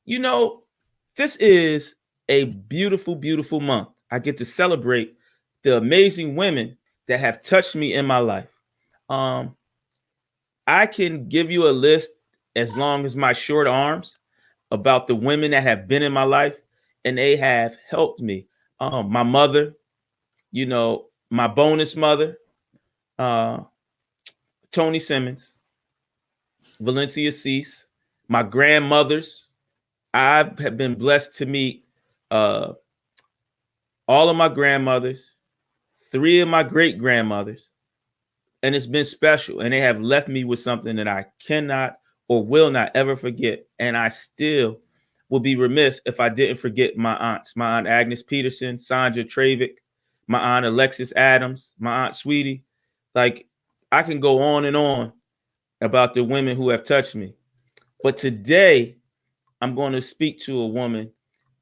You know, this is a beautiful, beautiful month. I get to celebrate the amazing women that have touched me in my life. Um, I can give you a list as long as my short arms about the women that have been in my life and they have helped me. My mother, my bonus mother, uh, Tony Simmons, Valencia Cease, my grandmothers. I have been blessed to meet uh, all of my grandmothers, three of my great grandmothers, and it's been special. And they have left me with something that I cannot or will not ever forget. And I still will be remiss if I didn't forget my aunts, my aunt Agnes Peterson, Sandra Travick, my aunt Alexis Adams, my aunt Sweetie. Like, I can go on and on about the women who have touched me. But today, I'm going to speak to a woman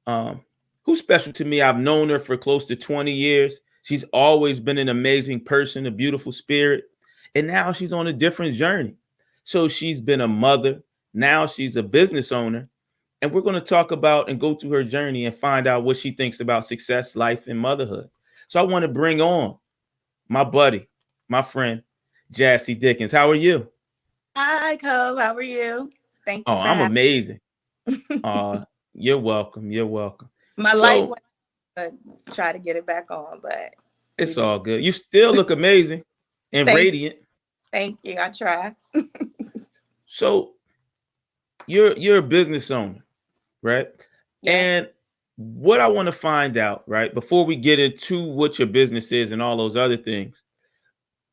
um, who's special to me. I've known her for close to 20 years. She's always been an amazing person, a beautiful spirit. And now she's on a different journey. So she's been a mother. Now she's a business owner. And we're going to talk about and go through her journey and find out what she thinks about success, life, and motherhood. So I want to bring on my buddy, my friend, Jasse Dickens. How are you? Hi, Cove. How are you? Thank Oh, you for I'm having amazing. You're welcome. You're welcome. my light So went, but try to get it back on. But we it's just all good. You still look amazing and thank radiant. thank you. I try. So you're a business owner, right? Yeah. And what I want to find out, right, before we get into what your business is and all those other things,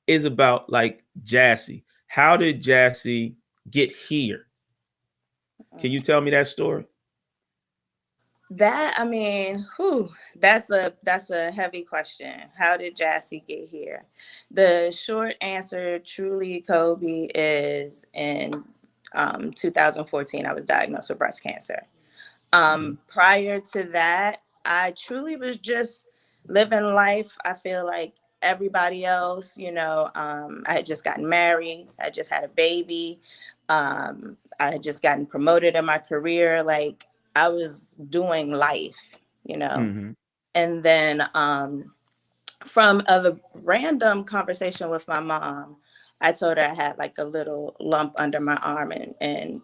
is about like Jasse. How did Jasse get here? Can you tell me that story? That I mean, whew, that's a heavy question. How did Jassy get here? The short answer, truly, Cobi, is in 2014. I was diagnosed with breast cancer. Mm-hmm. Prior to that, I truly was just living life. I feel like everybody else, I had just gotten married, I just had a baby, I had just gotten promoted in my career. Like I was doing life, you know. Mm-hmm. And then from a random conversation with my mom, I told her I had like a little lump under my arm, and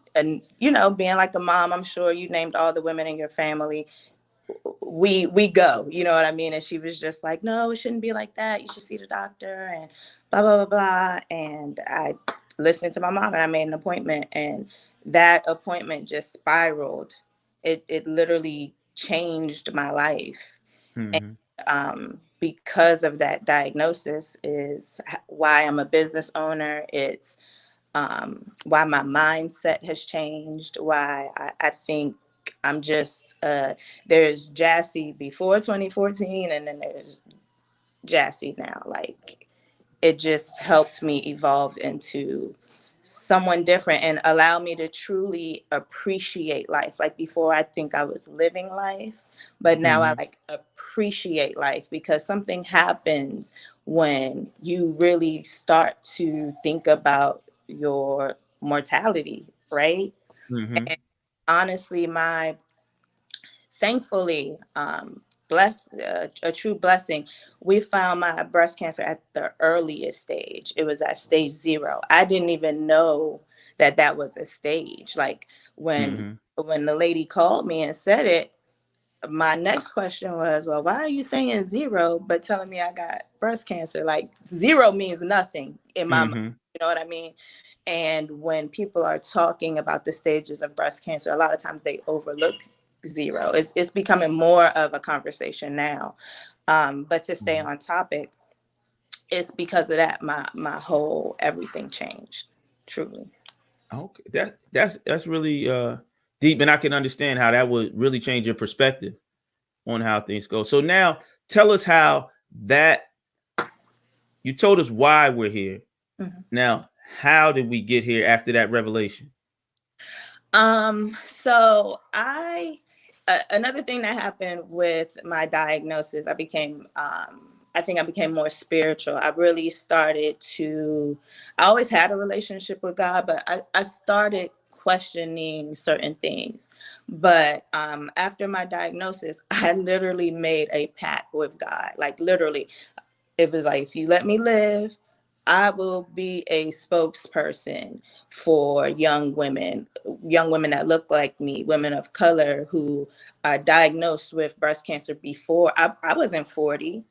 being like a mom, I'm sure you named all the women in your family. We go, you know what I mean? And she was just like, no, it shouldn't be like that. You should see the doctor and blah blah blah blah. And I listened to my mom and I made an appointment, and that appointment just spiraled. It literally changed my life. Mm-hmm. Because of that diagnosis is why I'm a business owner. It's why my mindset has changed, why I think I'm just there's Jassy before 2014 and then there's Jassy now. Like it just helped me evolve into someone different and allow me to truly appreciate life. Like before, I think I was living life, but now I Mm-hmm. like appreciate life because something happens when you really start to think about your mortality, right? Mm-hmm. And honestly, my thankfully, a true blessing, we found my breast cancer at the earliest stage. It was at stage 0. I didn't even know that that was a stage. Like when Mm-hmm. when the lady called me and said it, my next question was, well, why are you saying 0 but telling me I got breast cancer? Like 0 means nothing in my mind. Mm-hmm. You know what I mean? And when people are talking about the stages of breast cancer, a lot of times they overlook 0. It's becoming more of a conversation now. But to stay Mm-hmm. on topic, it's because of that my whole everything changed. Truly. Okay, that's really deep, and I can understand how that would really change your perspective on how things go. So now, tell us how that you told us why we're here. Mhm. Now, how did we get here after that revelation? So another thing that happened with my diagnosis, I think I became more spiritual. I really started to, I always had a relationship with God, but I started questioning certain things. But after my diagnosis, I literally made a pact with God. Like literally, it was like, if you let me live, I will be a spokesperson for young women that look like me, women of color who are diagnosed with breast cancer before. I wasn't 40.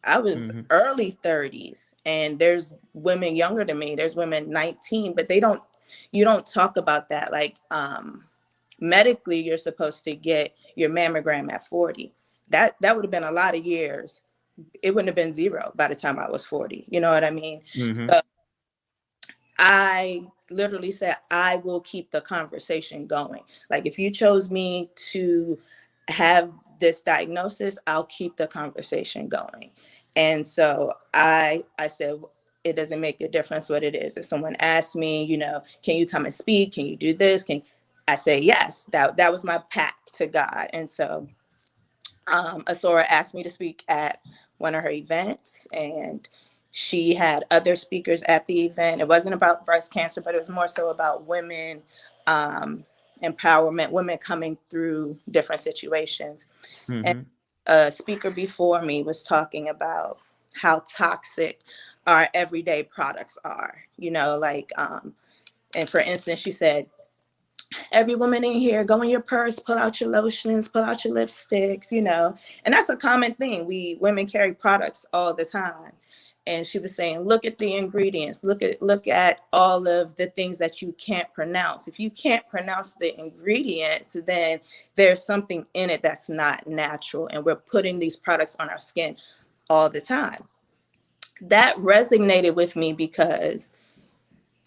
I was Mm-hmm. early 30s, and there's women younger than me. There's women 19, but you don't talk about that. Like medically, you're supposed to get your mammogram at 40. That would have been a lot of years. It wouldn't have been zero by the time I was 40. You know what I mean? Mm-hmm. So I literally said, I will keep the conversation going. Like, if you chose me to have this diagnosis, I'll keep the conversation going. And so I said, it doesn't make a difference what it is. If someone asks me, can you come and speak? Can you do this? I say yes. That was my pact to God. And so Asora asked me to speak at one of her events, and she had other speakers at the event. It wasn't about breast cancer, but it was more so about women empowerment, women coming through different situations. And Mm-hmm. a speaker before me was talking about how toxic our everyday products are. And for instance, she said, every woman in here, go in your purse, pull out your lotions, pull out your lipsticks, and that's a common thing. We women carry products all the time. And she was saying, look at the ingredients, look at all of the things that you can't pronounce. If you can't pronounce the ingredients, then there's something in it that's not natural, and we're putting these products on our skin all the time. That resonated with me because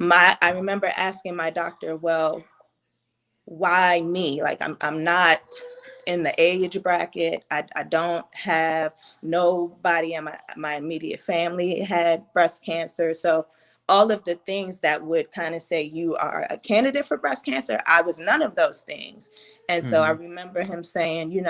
I remember asking my doctor, well, why me? Like, I'm not in the age bracket. I don't have nobody in my immediate family had breast cancer. So all of the things that would kind of say you are a candidate for breast cancer, I was none of those things. And so I Mm-hmm. remember him saying,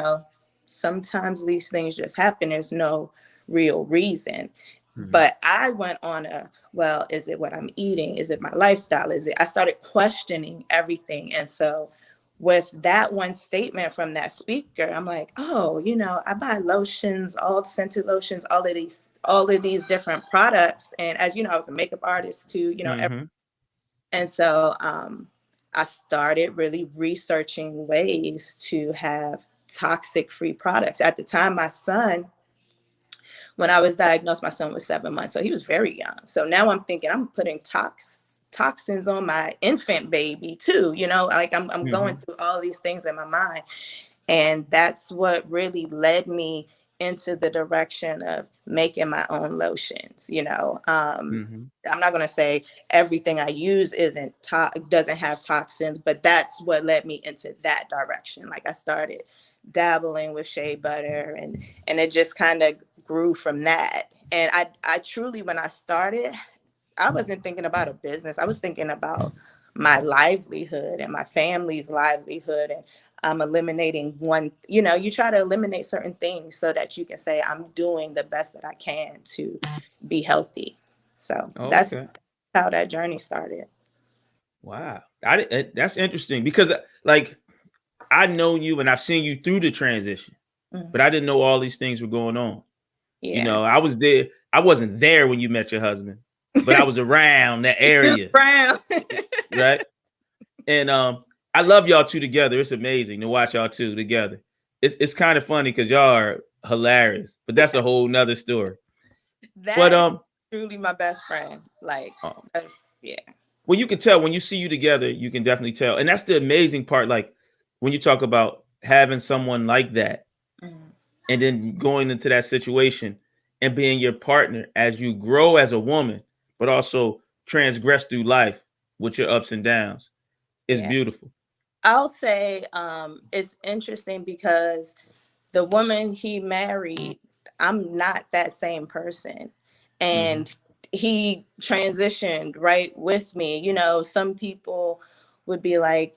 sometimes these things just happen. There's no real reason. Mm-hmm. But I went on well, is it what I'm eating? Is it my lifestyle? I started questioning everything. And so with that one statement from that speaker, I'm like, oh, I buy lotions, all scented lotions, all of these different products. And as you know, I was a makeup artist too, Mm-hmm. and so I started really researching ways to have toxic free products. At the time, when I was diagnosed, my son was 7 months, so he was very young. So now I'm thinking I'm putting toxins on my infant baby too. Like I'm going Mm-hmm. through all these things in my mind, and that's what really led me into the direction of making my own lotions. Mm-hmm. I'm not going to say everything I use doesn't have toxins, but that's what led me into that direction. Like, I started dabbling with shea butter, and it just kind of grew from that. And I truly, when I started, I wasn't thinking about a business. I was thinking about my livelihood and my family's livelihood. And I'm eliminating you try to eliminate certain things so that you can say, I'm doing the best that I can to be healthy. So Oh, that's okay. how that journey started. Wow. That's interesting because like I know you and I've seen you through the transition, but Mhm. I didn't know all these things were going on. Yeah. I was there. I wasn't there when you met your husband, but I was around that area, Brown. right? And I love y'all two together. It's amazing to watch y'all two together. It's kind of funny because y'all are hilarious, but that's a whole nother story. But That is truly my best friend. Like, um that's, yeah. well, you can tell when you see you together, you can definitely tell. And that's the amazing part. Like when you talk about having someone like that Mhm. and then going into that situation and being your partner as you grow as a woman, but also transgress through life with your ups and downs is Yeah. beautiful. I'll say it's interesting because the woman he married, I'm not that same person. Mm-hmm. And he transitioned right with me. Some people would be like,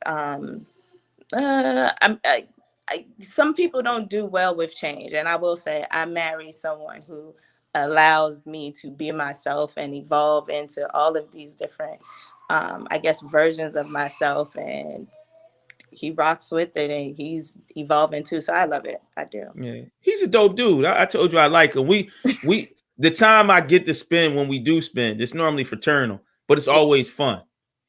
some people don't do well with change. And I will say, I married someone who allows me to be myself and evolve into all of these different I guess, versions of myself, and he rocks with it, and he's evolving too. So I love it. I do. Yeah, he's a dope dude. I told you I like him. We the time I get to spend when we do spend, it's normally fraternal, but it's Yeah. always fun,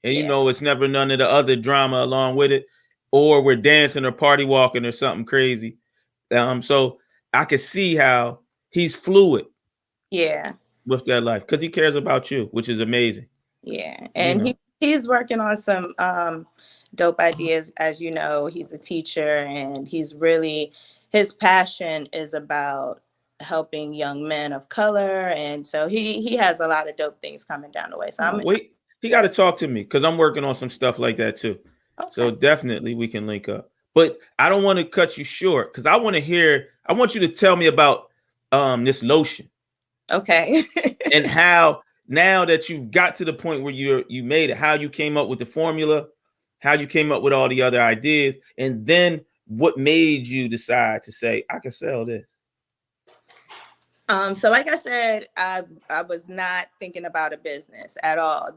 and Yeah. it's never none of the other drama along with it, or we're dancing or party walking or something crazy. So I can see how he's fluid Yeah. with that life because he cares about you, which is amazing. Yeah. You And know, he's working on some dope ideas. As you know, he's a teacher, and he's really, his passion is about helping young men of color, and so he has a lot of dope things coming down the way. So oh, I'm wait, he got to talk to me because I'm working on some stuff like that too. So okay. definitely we can link up. But I don't want to cut you short because I want to hear. I want you to tell me about this lotion Okay. and how now that you've got to the point where you made it, how you came up with the formula, how you came up with all the other ideas, and then what made you decide to say I can sell this. So like I said, I was not thinking about a business at all.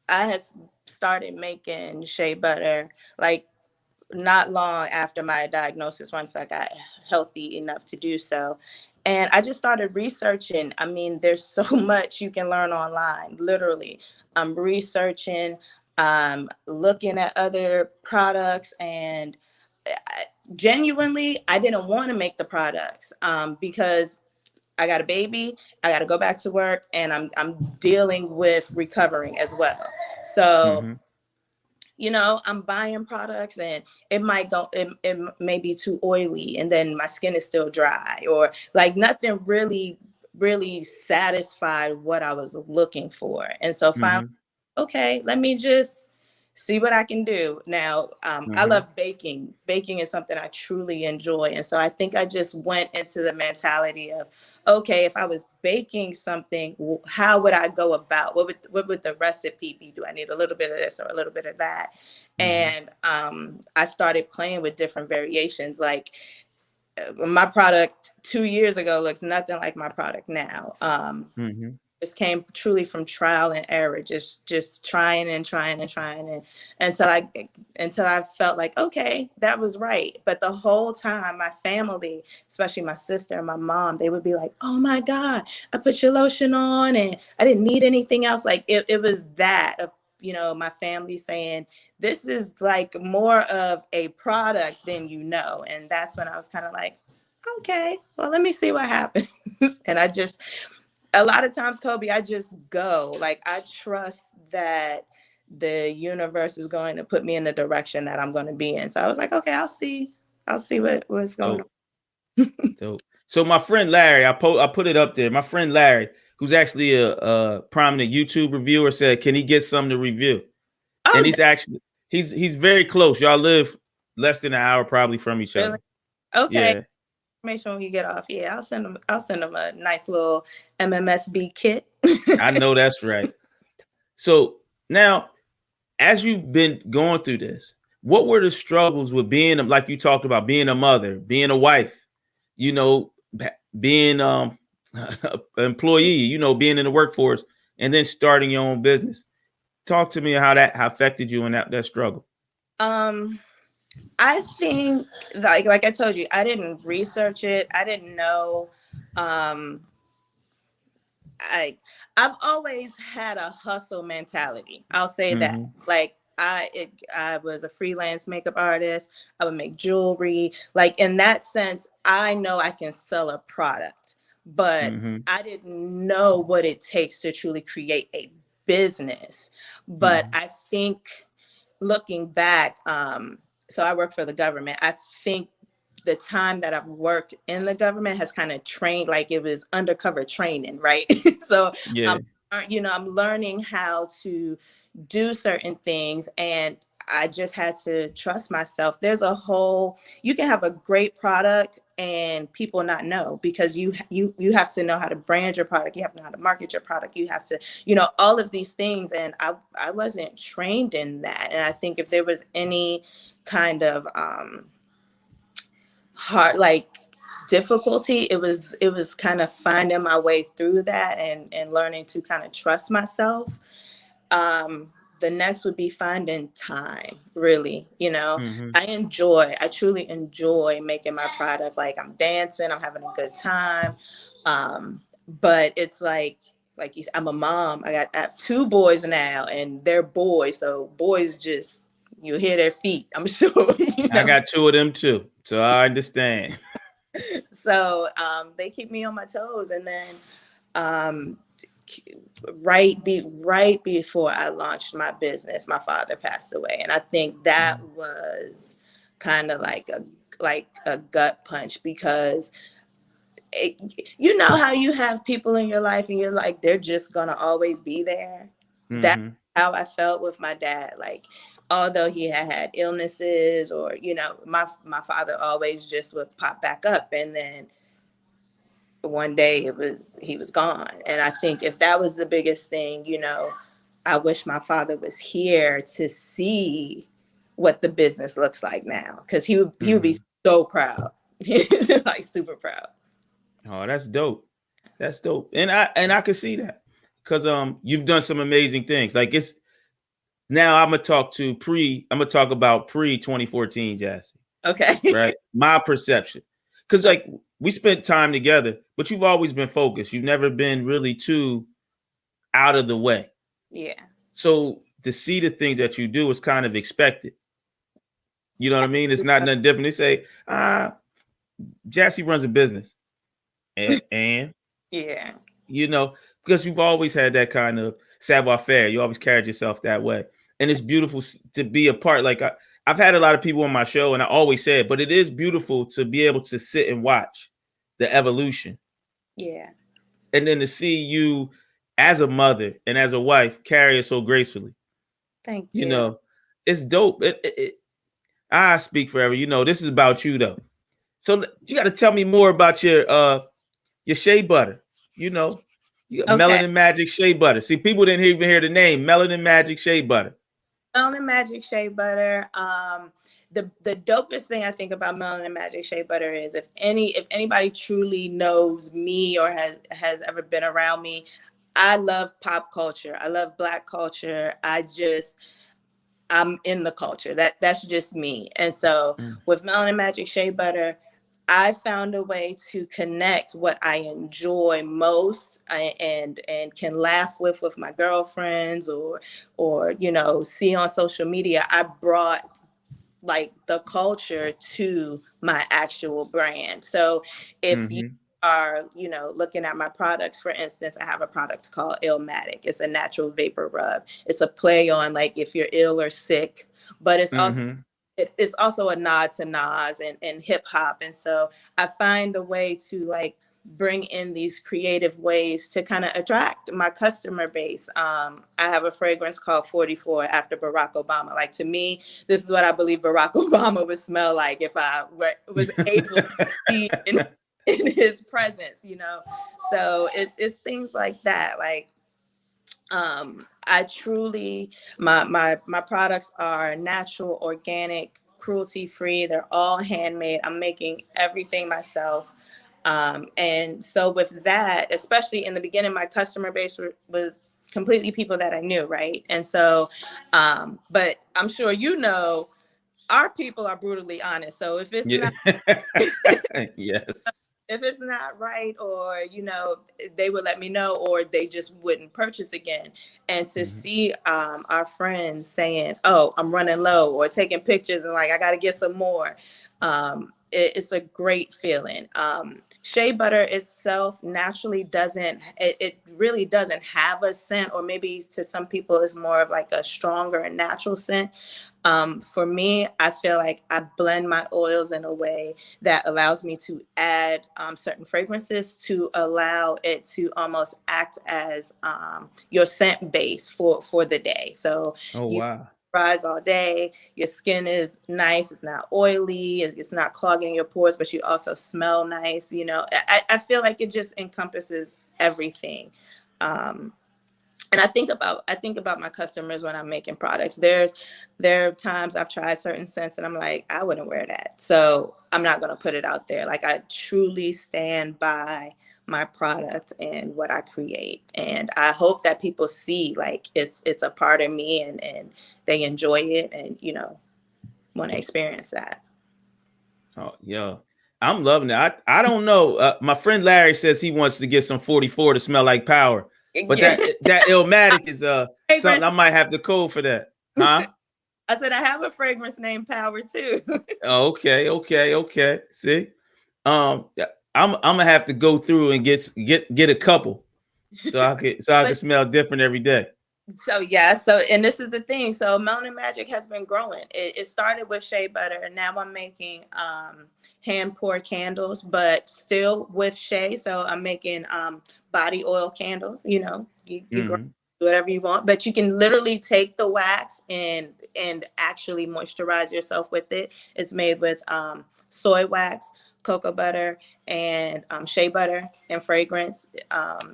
I had started making shea butter like not long after my diagnosis, once I got healthy enough to do so. And I just started researching. I mean, there's so much you can learn online, literally. I'm researching, looking at other products, and genuinely, I didn't want to make the products because I got a baby, I got to go back to work, and I'm dealing with recovering as well. So Mm-hmm. I'm buying products, and it may be too oily, and then my skin is still dry, or like nothing really satisfied what I was looking for. And so finally, Mm-hmm. okay, let me just see what I can do. Now, I Mm-hmm. love baking. Baking is something I truly enjoy. And so I think I just went into the mentality of, okay, if I was baking something, how would I go about? What would the recipe be? Do I need a little bit of this or a little bit of that? Mm-hmm. And I started playing with different variations. Like my product 2 years ago looks nothing like my product now. Mm-hmm. This came truly from trial and error, just trying and trying and trying, and until I felt like, okay, that was right. But the whole time my family, especially my sister and my mom, they would be like, oh my God, I put your lotion on and I didn't need anything else. Like it was that of my family saying this is like more of a product than and that's when I was kind of like, okay, well, let me see what happens. And I just, a lot of times, Cobi, I just go. Like, I trust that the universe is going to put me in the direction that I'm going to be in. So I was like, okay, I'll see. I'll see what's going on. Dope. Dope. So my friend Larry, I put it up there. My friend Larry, who's actually a prominent YouTube reviewer, said, "Can he get some to review?" And Oh, he's very close. Y'all live less than an hour probably from each really? other. Okay. Yeah, Information when you get off. Yeah, I'll send them. I'll send them a nice little MMSB kit. I know that's right. So now, as you've been going through this, what were the struggles with being, like you talked about, being a mother, being a wife, you know, being an employee, being in the workforce, and then starting your own business? Talk to me how affected you in that struggle. um, I think like I told you, I didn't research it. I didn't know. Um, I I've always had a hustle mentality. I'll say that. Mm-hmm. Like I was a freelance makeup artist. I would make jewelry. Like in that sense, I know I can sell a product, but Mm-hmm. I didn't know what it takes to truly create a business. But Mm-hmm. I think looking back, so I work for the government. I think the time that I've worked in the government has kind of trained, like it was undercover training, right? So I'm, Yeah. I'm learning how to do certain things, and I just had to trust myself. You can have a great product and people not know, because you have to know how to brand your product. You have to know how to market your product. You have to, all of these things. And I wasn't trained in that. And I think if there was any kind of, hard, like difficulty, it was kind of finding my way through that, and learning to kind of trust myself. The next would be finding time, really. Mm-hmm. I truly enjoy making my product. Like, I'm dancing, I'm having a good time. But it's like you said, I'm a mom. I have two boys now, and they're boys. So boys just, you hear their feet, I'm sure, you I know. got two of them too, so I understand. So they keep me on my toes. And then um, right before I launched my business, my father passed away, and I think that was kind of like a gut punch, because you know how you have people in your life and you're like, they're just gonna always be there. That's Mm-hmm. how I felt with my dad. Like, although he had illnesses, or my father always just would pop back up, and then one day he was gone. And I think if that was the biggest thing, I wish my father was here to see what the business looks like now, because he would be Mm-hmm. so proud. Like, super proud. Oh, that's dope. That's dope. And I can see that. Because you've done some amazing things. Like, it's now I'm gonna talk about pre 2014 Jassy, Okay. right? My perception. Because, like, we spent time together, but you've always been focused. You've never been really too out of the way. Yeah. So to see the things that you do is kind of expected. You know what I mean? It's not nothing different. They say, Jassy runs a business. And Yeah. you know, because you've always had that kind of savoir faire. You always carried yourself that way. And it's beautiful to be a part. Like, I've had a lot of people on my show, and I always say it, but it is beautiful to be able to sit and watch the evolution. Yeah. And then to see you as a mother and as a wife carry it so gracefully. Thank You you. know, it's dope. I speak forever. This is about you though. So you got to tell me more about your shea butter. You know, you got Okay. Melanin Magic Shea Butter. See, people didn't even hear the name Melanin Magic Shea Butter. Melanin Magic Shea Butter. The dopest thing I think about Melanin Magic Shea Butter is, if anybody truly knows me or has ever been around me, I love pop culture. I love Black culture. I'm in the culture. That's just me. And so Mm, with Melanin Magic Shea Butter, I found a way to connect what I enjoy most, and can laugh with my girlfriends, or see on social media. I brought like the culture to my actual brand. So if you mm-hmm, are, looking at my products, for instance, I have a product called Illmatic. It's a natural vapor rub. It's a play on, like, if you're ill or sick, but mm-hmm, it's also a nod to Nas and hip hop. And so I find a way to, like, bring in these creative ways to kind of attract my customer base. I have a fragrance called 44 after Barack Obama. Like, to me, this is what I believe Barack Obama would smell like if I was able to be in his presence. So it's things like that. Like, I truly, my products are natural, organic, cruelty free. They're all handmade. I'm making everything myself. And so with that, especially in the beginning, my customer base was completely people that I knew, right? And so, but I'm sure our people are brutally honest. So if it's yeah. not Yes. if it's not right, or they would let me know, or they just wouldn't purchase again. And to Mm-hmm. see our friends saying, oh, I'm running low, or taking pictures and, like, I got to get some more, it's a great feeling. Shea butter itself naturally it really doesn't have a scent, or maybe to some people it's more of like a stronger and natural scent. For me, I feel like I blend my oils in a way that allows me to add certain fragrances to allow it to almost act as your scent base for the day. So Oh you wow. rise all day, your skin is nice, it's not oily, it's not clogging your pores, but you also smell nice. I feel like it just encompasses everything. Um, and I think about my customers when I'm making products. There are times I've tried certain scents and I'm like, I wouldn't wear that, so I'm not going to put it out there. Like, I truly stand by my product and what I create. And I hope that people see like it's a part of me and they enjoy it and, you know, want to experience that. Oh, yeah. I'm loving it. I don't know. My friend Larry says he wants to get some 44 to smell like power. But Yeah. that Illmatic is something Fragrance. I might have to code for that. Huh? I said I have a fragrance named Power too. Oh, okay. See? Yeah, I'm gonna have to go through and get a couple so I can But smell different every day. so yeah, so and this is the thing. So Melanin Magic has been growing. It started with shea butter, and now I'm making hand pour candles, but still with shea. So I'm making body oil candles. You know, you grow Hmm. whatever you want, but you can literally take the wax and actually moisturize yourself with it. It's made with soy wax, cocoa butter, and shea butter and fragrance.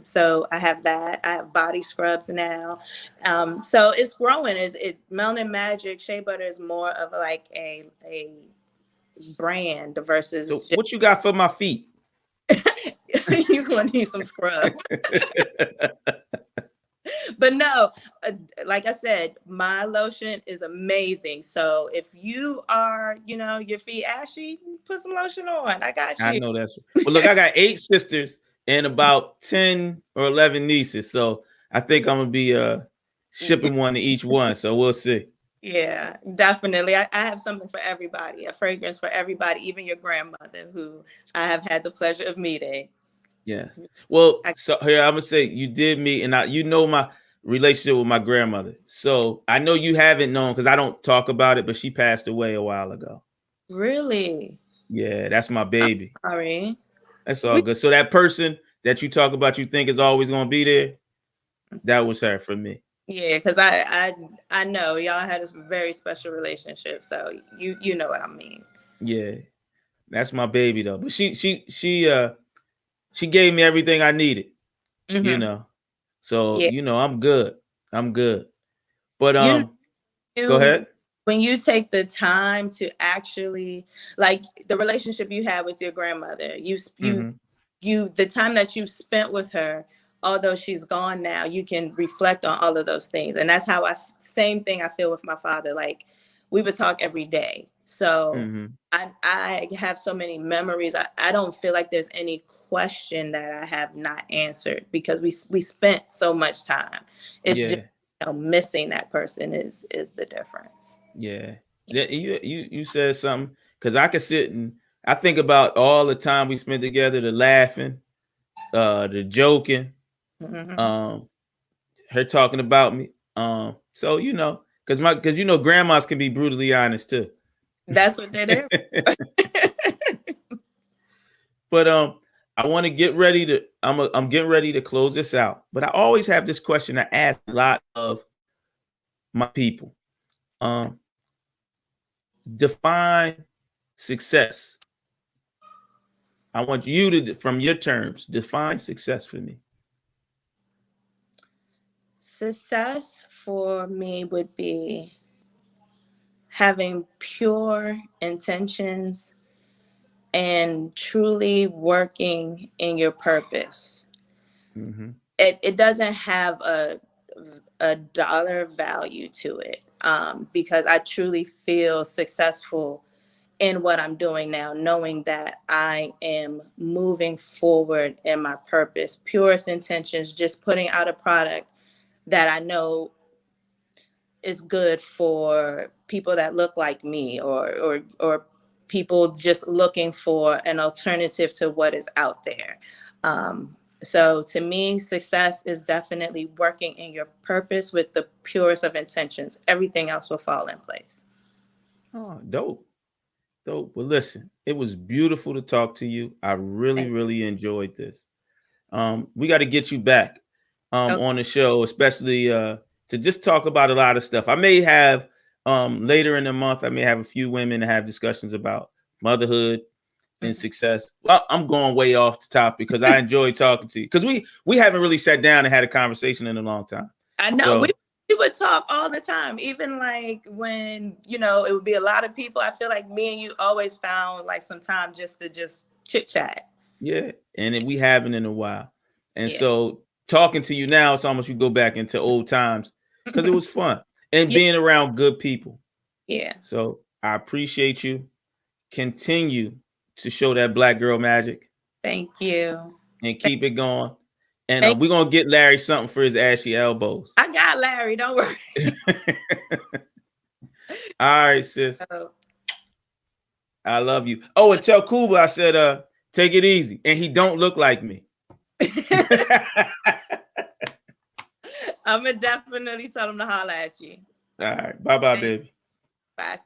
So I have that. I have body scrubs now. So it's growing. Melanin Magic Shea Butter is more of like a brand versus So just what you got for my feet? you're gonna need some scrub. But no, like I said, my lotion is amazing. So if you are, you know, your feet ashy, put some lotion on. I got I you. know that's. Well, look, I got 8 sisters and about 10 or 11 nieces. So I think I'm gonna be shipping one to each one. So we'll see. Yeah, definitely. I have something for everybody, a fragrance for everybody, even your grandmother, who I have had the pleasure of meeting. Yeah. Well, I, so here I'm gonna say you did meet, and you know my relationship with my grandmother. So I know you haven't known because I don't talk about it, but she passed away a while ago. really? Yeah, that's my baby. Sorry. That's all We, good. So that person that you talk about, you think is always gonna be there, that was her for me. yeah, because I know y'all had a very special relationship, so you know what I mean. Yeah, that's my baby though. But she gave me everything I needed, you Hmm. know. So Yeah, I'm good. I'm good. But you go you ahead. when you take the time to actually like the relationship you had with your grandmother, Hmm. the time that you spent with her, although she's gone now, you can reflect on all of those things. And that's how same thing I feel with my father. Like we would talk every day. So Hmm. I have so many memories. I don't feel like there's any question that I have not answered because we spent so much time. It's just, Yeah. you know, missing that person is the difference. Yeah. You said something because I could sit and I think about all the time we spent together, the laughing, the joking, Hmm. um, her talking about me. So because grandmas can be brutally honest too. That's what they're there. But I want to get ready to I'm getting ready to close this out. But I always have this question I ask a lot of my people. Okay. Um, define success. I want you to, from your terms, define success for me. Success for me would be having pure intentions and truly working in your purpose. Mm-hmm. It doesn't have a dollar value to it, because I truly feel successful in what I'm doing now, knowing that I am moving forward in my purpose, purest intentions, just putting out a product that I know is good for people that look like me or people just looking for an alternative to what is out there. So to me, success is definitely working in your purpose with the purest of intentions. Everything else will fall in place. Oh, dope. Dope. Well, listen, it was beautiful to talk to you. I really, Thank really enjoyed this. We got to get you back you. on the show, especially to just talk about a lot of stuff. I may have later in the month, I may have a few women to have discussions about motherhood and Okay. success. Well, I'm going way off the topic because I enjoy talking to you because we haven't really sat down and had a conversation in a long time. I know So we would talk all the time, even like when, you know, it would be a lot of people. I feel like me and you always found like some time just to just chit chat. Yeah, and then we haven't in a while. And Yeah. so talking to you now, it's almost you go back into old times because it was fun and Yeah. being around good people. Yeah. So I appreciate you. Continue to show that black girl magic Thank you. and keep it going. And Thank we're gonna get Larry something for his ashy elbows. I got Larry. Don't worry. All right, sis. Oh. I love you. Oh, and tell Kuba I said, take it easy. And he don't look like me. I'm gonna definitely tell him to holler at you. All right. Bye-bye, Thank baby. Bye.